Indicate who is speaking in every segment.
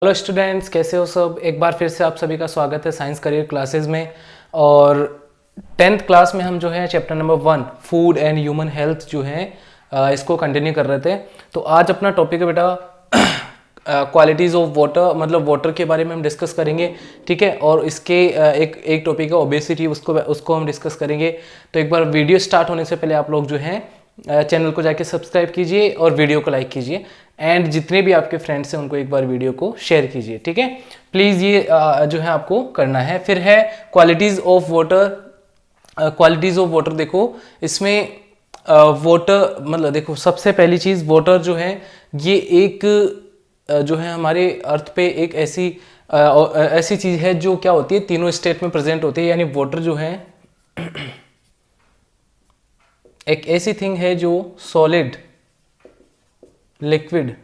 Speaker 1: Hello students, कैसे हो सब। एक बार फिर से आप सभी का स्वागत है साइंस करियर क्लासेस में। और 10th क्लास में हम जो है chapter number 1 food and human health जो है इसको कंटिन्यू कर रहे थे। तो आज अपना टॉपिक है बेटा क्वालिटीज़ ऑफ वाटर, मतलब वाटर के बारे में हम डिस्कस करेंगे, ठीक है। और इसके एक टॉपिक है ओबेसिटी, उसको हम डिस्कस करेंगे। तो एक बार वीडियो स्टार्ट होने से पहले आप लोग जो है चैनल को जाके सब्सक्राइब कीजिए और वीडियो को लाइक कीजिए, एंड जितने भी आपके फ्रेंड्स हैं उनको एक बार वीडियो को शेयर कीजिए, ठीक है। प्लीज़ ये जो है आपको करना है। फिर है qualities of water. Qualities of water देखो, इसमें वाटर मतलब देखो, सबसे पहली चीज़ वाटर जो है ये एक जो है हमारे अर्थ पे एक ऐसी चीज़ है जो क्या होती है, तीनों स्टेट में प्रेजेंट होती है। यानी वाटर जो है एक ऐसी थिंग है जो सॉलिड, लिक्विड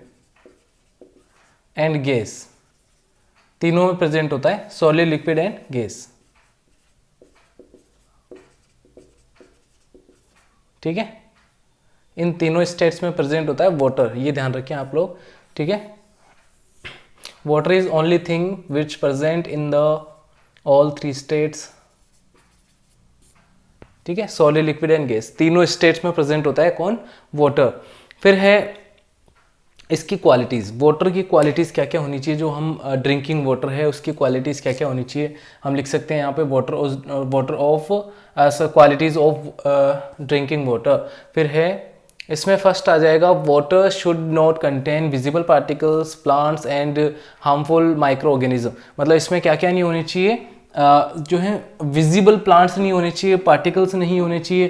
Speaker 1: एंड गैस तीनों में प्रेजेंट होता है। सॉलिड, लिक्विड एंड गैस, ठीक है। इन तीनों स्टेट्स में प्रेजेंट होता है वाटर, ये ध्यान रखें आप लोग, ठीक है। Water is only thing which present in the all 3 states, ठीक है। सॉलिड, लिक्विड एंड गैस तीनों स्टेट्स में प्रेजेंट होता है कौन, वाटर। फिर है इसकी क्वालिटीज़, वाटर की क्वालिटीज़ क्या क्या होनी चाहिए। जो हम ड्रिंकिंग वाटर है उसकी क्वालिटीज़ क्या क्या होनी चाहिए, हम लिख सकते हैं यहाँ पे water of qualities of drinking water. फिर है इसमें फर्स्ट आ जाएगा water should not contain visible particles, plants and harmful micro organism. मतलब इसमें क्या क्या नहीं होनी चाहिए, जो है विजिबल प्लांट्स नहीं होने चाहिए, पार्टिकल्स नहीं होने चाहिए,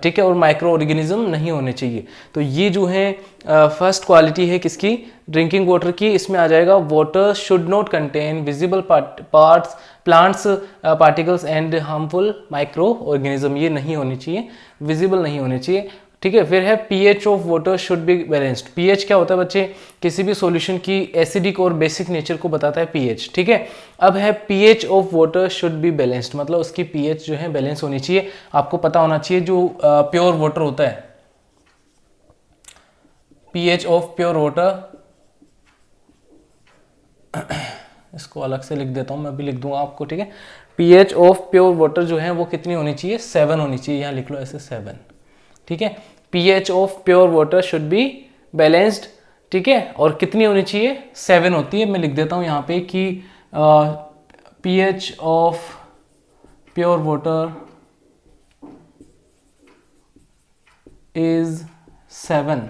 Speaker 1: ठीक है, और माइक्रो ऑर्गेनिज्म नहीं होने चाहिए। तो ये जो है फर्स्ट क्वालिटी है किसकी, ड्रिंकिंग वाटर की। इसमें आ जाएगा water should not contain visible parts, plants, particles and harmful micro organism, ये नहीं होनी चाहिए, विजिबल नहीं होने चाहिए, ठीक है। फिर है pH of water should be balanced. PH क्या होता है बच्चे, किसी भी सॉल्यूशन की एसिडिक और बेसिक नेचर को बताता है पीएच, ठीक है। अब है pH of water should be balanced, मतलब उसकी पीएच जो है बैलेंस होनी चाहिए। आपको पता होना चाहिए जो प्योर वाटर होता है, पीएच ऑफ प्योर वाटर, इसको अलग से लिख देता हूं, मैं भी लिख दूंगा आपको, ठीक है। पीएच ऑफ प्योर वाटर जो है वो कितनी होनी चाहिए, 7 होनी चाहिए। यहां लिख लो ऐसे 7, ठीक है। pH of pure water should be balanced, ठीक है। और कितनी होनी चाहिए, 7 होती है। मैं लिख देता हूं यहाँ पे कि pH of pure water is 7,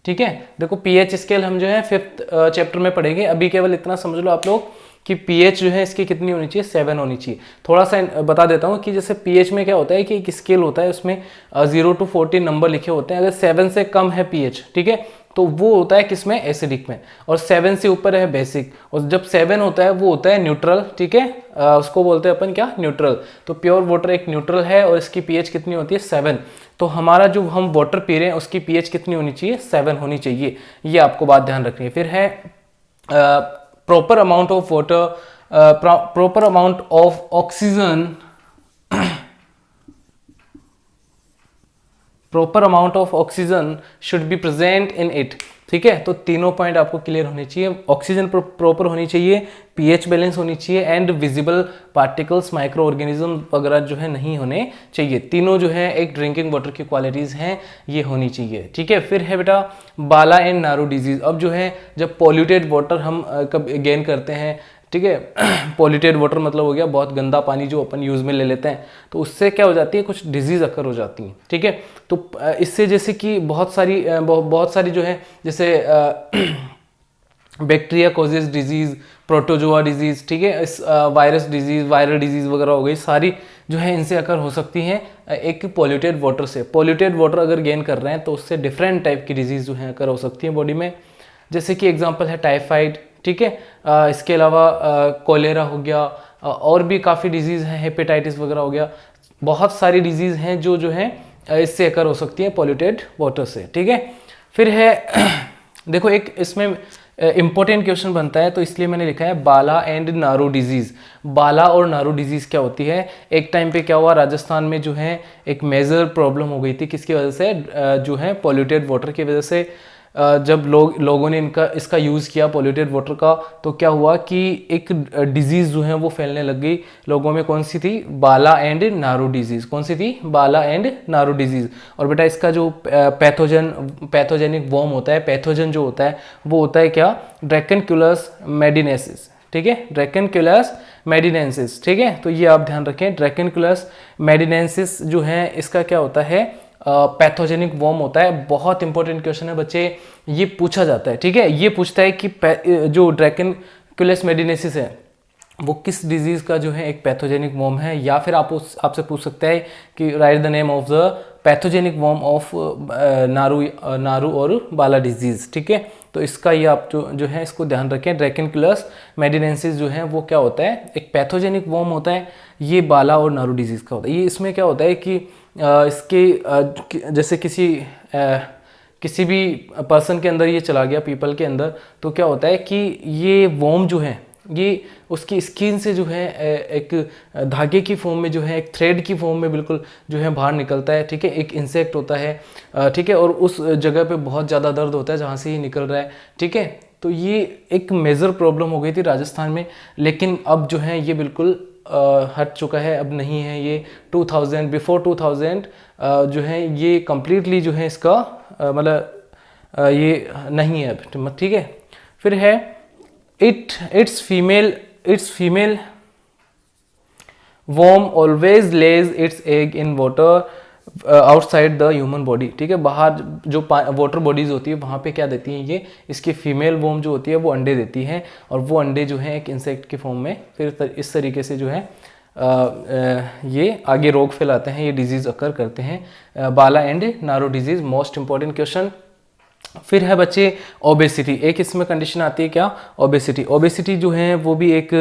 Speaker 1: ठीक है। देखो pH स्केल हम जो है 5th चैप्टर में पढ़ेंगे, अभी केवल इतना समझ लो आप लोग कि pH जो है इसकी कितनी होनी चाहिए, 7 होनी चाहिए। थोड़ा सा बता देता हूँ कि जैसे pH में क्या होता है कि एक स्केल होता है, उसमें 0 to 14 नंबर लिखे होते हैं। अगर 7 से कम है pH, ठीक है, तो वो होता है किसमें, एसिडिक में, और 7 से ऊपर है बेसिक, और जब 7 होता है वो होता है न्यूट्रल, ठीक है। उसको बोलते हैं अपन क्या, न्यूट्रल। तो प्योर वाटर एक न्यूट्रल है और इसकी pH कितनी होती है, 7। तो हमारा जो हम वाटर पी रहे हैं उसकी pH कितनी होनी चाहिए, 7 होनी चाहिए। ये आपको बात ध्यान रखनी है। फिर है proper amount of water, proper amount of oxygen, proper amount of oxygen should be present in it, ठीक है। तो तीनों पॉइंट आपको क्लियर होने चाहिए, ऑक्सीजन प्रॉपर होनी चाहिए, पीएच बैलेंस होनी चाहिए, and visible particles, micro organism वगैरह जो है नहीं होने चाहिए। तीनों जो है एक ड्रिंकिंग वाटर की क्वालिटीज़ हैं, ये होनी चाहिए, ठीक है। फिर है बेटा बाला एंड नारो डिजीज। अब जो है जब पॉल्यूटेड वाटर हम कब गेन करते हैं, ठीक है, पॉल्यूटेड वाटर मतलब हो गया बहुत गंदा पानी जो अपन यूज़ में ले लेते हैं, तो उससे क्या हो जाती है, कुछ डिजीज़ अकर हो जाती हैं, ठीक है। तो इससे जैसे कि बहुत सारी जो है, जैसे bacteria causes disease, protozoa disease, ठीक है, इस वायरस डिजीज़, वायरल डिजीज़ वगैरह हो गई, सारी जो है इनसे अकर हो सकती हैं एक पॉल्यूटेड वाटर से। पॉल्यूटेड वाटर अगर गेन कर रहे हैं तो उससे डिफरेंट टाइप की डिजीज़ जो है अकर हो सकती है बॉडी में। जैसे कि एग्जांपल है टाइफाइड, ठीक है। इसके अलावा कोलेरा हो गया, और भी काफ़ी डिजीज़ हैं, हेपेटाइटिस वगैरह हो गया। बहुत सारी डिजीज़ हैं जो है इससे अकर हो सकती है पॉल्यूटेड वाटर से, ठीक है। फिर है देखो एक इसमें इंपॉर्टेंट क्वेश्चन बनता है, तो इसलिए मैंने लिखा है बाला एंड नारो डिजीज़। बाला और नारो डिजीज़ क्या होती है, एक टाइम पे क्या हुआ, राजस्थान में जो है एक मेजर प्रॉब्लम हो गई थी, किसकी वजह से, जो है पॉल्यूटेड वाटर की वजह से। जब लोगों ने इसका यूज़ किया पोल्यूटेड वाटर का, तो क्या हुआ कि एक डिजीज़ जो है वो फैलने लग गई लोगों में। कौन सी थी? बाला एंड नारू डिजीज़। कौन सी थी? बाला एंड नारू डिजीज़। और बेटा इसका जो पैथोजेनिक वर्म होता है, पैथोजन जो होता है वो होता है क्या? ड्रैकेनकुलस मेडिनेसिस। ठीक है, ड्रैकेनकुलस मेडिनेसिस। ठीक है, तो ये आप ध्यान रखें, ड्रैकेनकुलस मेडिनेसिस जो है इसका क्या होता है? पैथोजेनिक वर्म होता है। बहुत इंपॉर्टेंट क्वेश्चन है बच्चे, ये पूछा जाता है। ठीक है, ये पूछता है कि जो ड्रैकेनकुलस मेडिनेसिस है वो किस डिजीज का जो है एक पैथोजेनिक वर्म है, या फिर आपसे पूछ सकता है कि write the name of the pathogenic worm of नारू और बाला डिजीज। ठीक है, तो इसका ये आप जो है इसको ध्यान रखें। ड्रैकेनकुलस मेडिनेसिस जो है वो क्या होता है? एक पैथोजेनिक वर्म होता है। ये बाला और नारू डिजीज का होता है। ये इसमें क्या होता है कि इसके जैसे किसी भी पर्सन के अंदर ये चला गया, पीपल के अंदर, तो क्या होता है कि ये वर्म जो है ये उसकी स्किन से जो है एक धागे की फॉर्म में, जो है एक थ्रेड की फॉर्म में बिल्कुल जो है बाहर निकलता है। ठीक है, एक इंसेक्ट होता है। ठीक है, और उस जगह पे बहुत ज़्यादा दर्द होता है जहाँ से ये निकल रहा है। ठीक है, तो ये एक मेजर प्रॉब्लम हो गई थी राजस्थान में, लेकिन अब जो है ये बिल्कुल हट चुका है, अब नहीं है ये। 2000 बिफोर 2000 जो है ये कम्प्लीटली जो है इसका मतलब ये नहीं है अब। ठीक है, फिर है it's female worm always lays its egg in water outside the human body. ठीक है, बाहर जो वाटर बॉडीज होती है वहाँ पे क्या देती हैं ये, इसकी फीमेल वोम जो होती है वो अंडे देती हैं, और वो अंडे जो हैं एक इंसेक्ट के फॉर्म में फिर इस तरीके से जो है ये आगे रोग फैलाते हैं, ये डिजीज़ अकर करते हैं। बाला एंड नारो डिजीज़, मोस्ट इंपॉर्टेंट क्वेश्चन। फिर है बच्चे ओबेसिटी। एक इसमें कंडीशन आती है क्या? ओबेसिटी। ओबेसिटी जो है वो भी एक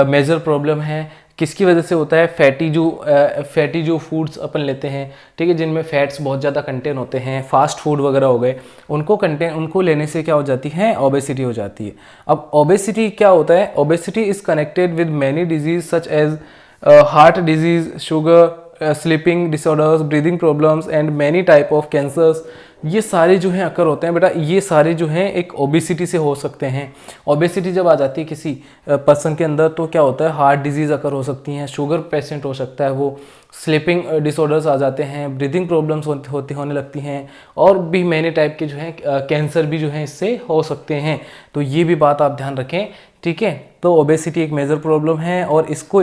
Speaker 1: मेजर प्रॉब्लम है। किसकी वजह से होता है? फैटी जो फूड्स अपन लेते हैं, ठीक है, जिनमें फैट्स बहुत ज़्यादा कंटेन होते हैं, फास्ट फूड वगैरह हो गए, उनको लेने से क्या हो जाती है? ओबेसिटी हो जाती है। अब ओबेसिटी क्या होता है? Obesity is connected with many disease such as heart disease, sugar, sleeping disorders, breathing problems and many type of cancers. ये सारे जो हैं अकर होते हैं बेटा, ये सारे जो हैं एक ओबेसिटी से हो सकते हैं। ओबेसिटी जब आ जाती है किसी पर्सन के अंदर तो क्या होता है? हार्ट डिजीज़ अकर हो सकती हैं, शुगर पेशेंट हो सकता है वो, स्लीपिंग डिसऑर्डर्स आ जाते हैं, ब्रीदिंग प्रॉब्लम्स होने लगती हैं, और भी मैनी टाइप के जो हैं कैंसर भी जो हैं इससे हो सकते हैं। तो ये भी बात आप ध्यान रखें। ठीक है, तो ओबेसिटी एक मेजर प्रॉब्लम है, और इसको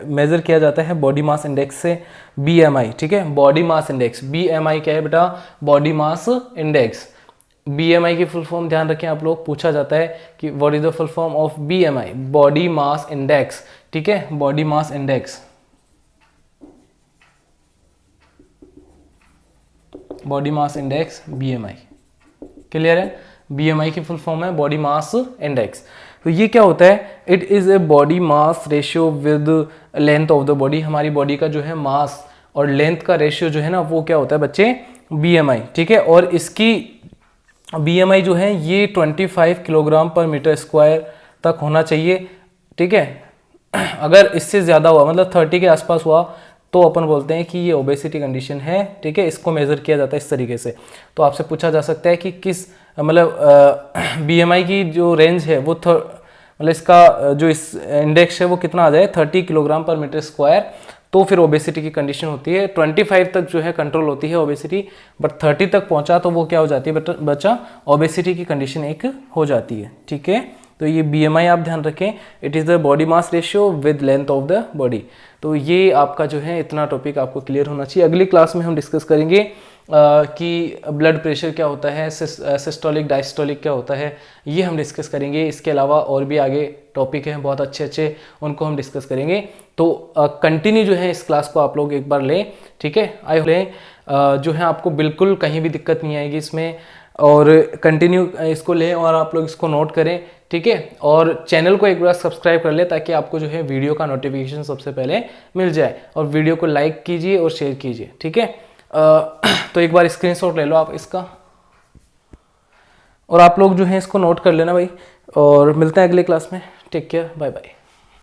Speaker 1: मेज़र किया जाता है बॉडी मास इंडेक्स से, BMI। ठीक है, बॉडी मास इंडेक्स। BMI क्या है बेटा? Body mass index. BMI की फुल फॉर्म ध्यान रखें आप लोग, पूछा जाता है कि what is the full form of BMI? Body mass index. ठीक है, body mass index, body mass index BMI। Clear है? BMI की फुल फॉर्म है बॉडी मास इंडेक्स। तो ये क्या होता है? It is a body mass ratio with length of the body. हमारी बॉडी का जो है मास और लेंथ का रेशियो जो है ना वो क्या होता है बच्चे? BMI। ठीक है, और इसकी BMI जो है ये 25 किलोग्राम पर मीटर स्क्वायर तक होना चाहिए। ठीक है, अगर इससे ज़्यादा हुआ, मतलब 30 के आसपास हुआ, तो अपन बोलते हैं कि ये ओबेसिटी कंडीशन है। ठीक है, इसको मेज़र किया जाता है इस तरीके से। तो आपसे पूछा जा सकता है कि किस मतलब BMI की जो रेंज है वो मतलब इसका जो इस इंडेक्स है वो कितना आ जाए? 30 किलोग्राम पर मीटर स्क्वायर, तो फिर ओबेसिटी की कंडीशन होती है। 25 तक जो है कंट्रोल होती है ओबेसिटी, बट 30 तक पहुंचा तो वो क्या हो जाती है बच्चा? ओबेसिटी की कंडीशन एक हो जाती है। ठीक है, तो ये BMI आप ध्यान रखें, it is the body mass ratio with length of the body. तो ये आपका जो है इतना टॉपिक आपको क्लियर होना चाहिए। अगली क्लास में हम डिस्कस करेंगे कि ब्लड प्रेशर क्या होता है, सिस्टोलिक डायस्टोलिक क्या होता है, ये हम डिस्कस करेंगे। इसके अलावा और भी आगे टॉपिक हैं बहुत अच्छे अच्छे, उनको हम डिस्कस करेंगे। तो कंटिन्यू जो है इस क्लास को आप लोग एक बार लें। ठीक है, आई होप जो है आपको बिल्कुल कहीं भी दिक्कत नहीं आएगी इसमें, और कंटिन्यू इसको लें और आप लोग इसको नोट करें। ठीक है, और चैनल को एक बार सब्सक्राइब कर ले ताकि आपको जो है वीडियो का नोटिफिकेशन सबसे पहले मिल जाए, और वीडियो को लाइक कीजिए और शेयर कीजिए। ठीक है, तो एक बार स्क्रीनशॉट ले लो आप इसका, और आप लोग जो है इसको नोट कर लेना भाई, और मिलते हैं अगले क्लास में। Take care, bye bye.